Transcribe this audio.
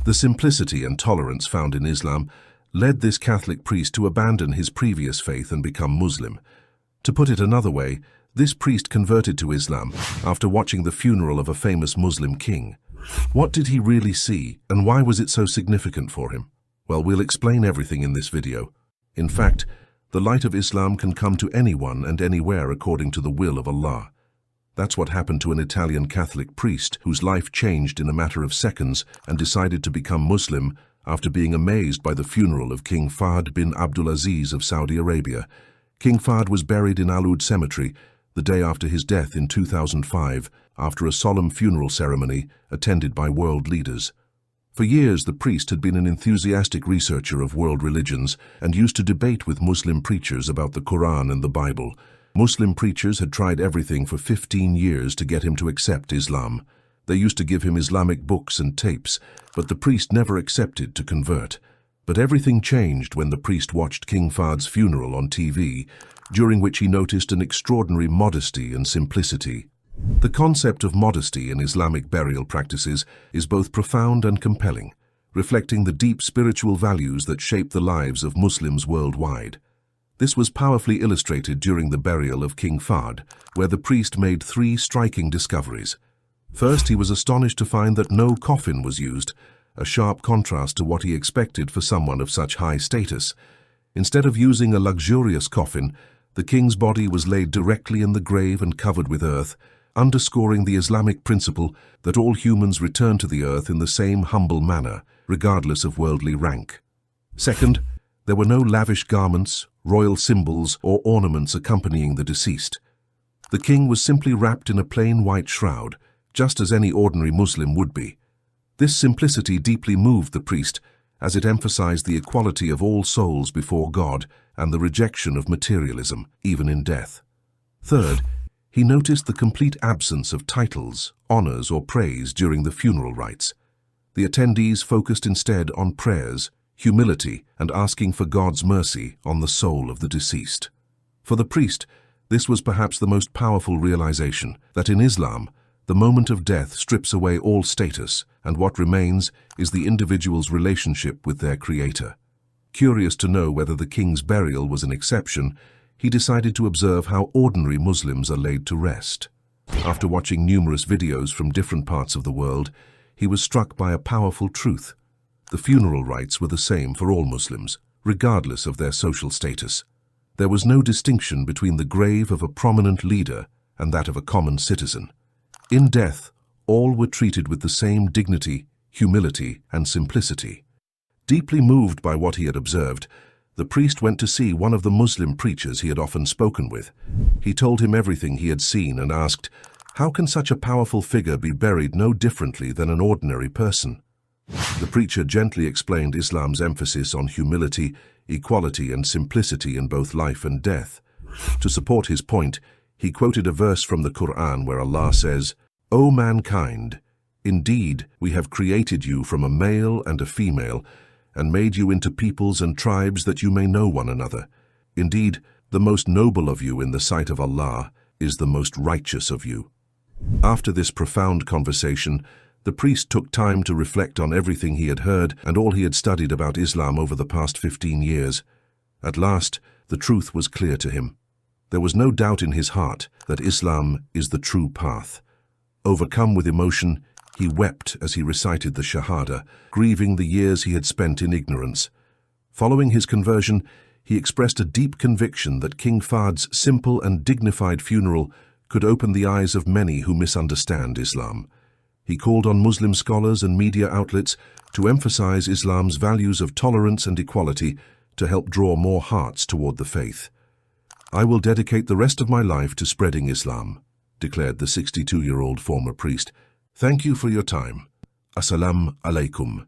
The simplicity and tolerance found in Islam led this Catholic priest to abandon his previous faith and become Muslim. To put it another way, this priest converted to Islam after watching the funeral of a famous Muslim king. What did he really see, and why was it so significant for him? Well, we'll explain everything in this video. In fact, the light of Islam can come to anyone and anywhere according to the will of Allah. That's what happened to an Italian Catholic priest whose life changed in a matter of seconds and decided to become Muslim after being amazed by the funeral of King Fahd bin Abdulaziz of Saudi Arabia. King Fahd was buried in Al Oud Cemetery the day after his death in 2005 after a solemn funeral ceremony attended by world leaders. For years, the priest had been an enthusiastic researcher of world religions and used to debate with Muslim preachers about the Quran and the Bible. Muslim preachers had tried everything for 15 years to get him to accept Islam. They used to give him Islamic books and tapes, but the priest never accepted to convert. But everything changed when the priest watched King Fahd's funeral on TV, during which he noticed an extraordinary modesty and simplicity. The concept of modesty in Islamic burial practices is both profound and compelling, reflecting the deep spiritual values that shape the lives of Muslims worldwide. This was powerfully illustrated during the burial of King Fahd, where the priest made 3 striking discoveries. First, he was astonished to find that no coffin was used, a sharp contrast to what he expected for someone of such high status. Instead of using a luxurious coffin, the king's body was laid directly in the grave and covered with earth, underscoring the Islamic principle that all humans return to the earth in the same humble manner, regardless of worldly rank. Second, there were no lavish garments, royal symbols, or ornaments accompanying the deceased. The king was simply wrapped in a plain white shroud, just as any ordinary Muslim would be. This simplicity deeply moved the priest, as it emphasized the equality of all souls before God and the rejection of materialism, even in death. Third, he noticed the complete absence of titles, honors, or praise during the funeral rites. The attendees focused instead on prayers, humility, and asking for God's mercy on the soul of the deceased. For the priest, this was perhaps the most powerful realization that in Islam, the moment of death strips away all status, and what remains is the individual's relationship with their Creator. Curious to know whether the king's burial was an exception, he decided to observe how ordinary Muslims are laid to rest. After watching numerous videos from different parts of the world, he was struck by a powerful truth. The funeral rites were the same for all Muslims, regardless of their social status. There was no distinction between the grave of a prominent leader and that of a common citizen. In death, all were treated with the same dignity, humility, and simplicity. Deeply moved by what he had observed, the priest went to see one of the Muslim preachers he had often spoken with. He told him everything he had seen and asked, "How can such a powerful figure be buried no differently than an ordinary person?" The preacher gently explained Islam's emphasis on humility, equality, and simplicity in both life and death. To support his point, he quoted a verse from the Quran where Allah says, "O mankind, indeed we have created you from a male and a female, and made you into peoples and tribes that you may know one another. Indeed, the most noble of you in the sight of Allah is the most righteous of you." After this profound conversation, the priest took time to reflect on everything he had heard and all he had studied about Islam over the past 15 years. At last, the truth was clear to him. There was no doubt in his heart that Islam is the true path. Overcome with emotion, he wept as he recited the Shahada, grieving the years he had spent in ignorance. Following his conversion, he expressed a deep conviction that King Fahd's simple and dignified funeral could open the eyes of many who misunderstand Islam. He called on Muslim scholars and media outlets to emphasize Islam's values of tolerance and equality to help draw more hearts toward the faith. "I will dedicate the rest of my life to spreading Islam," declared the 62-year-old former priest. "Thank you for your time. Assalamu alaikum."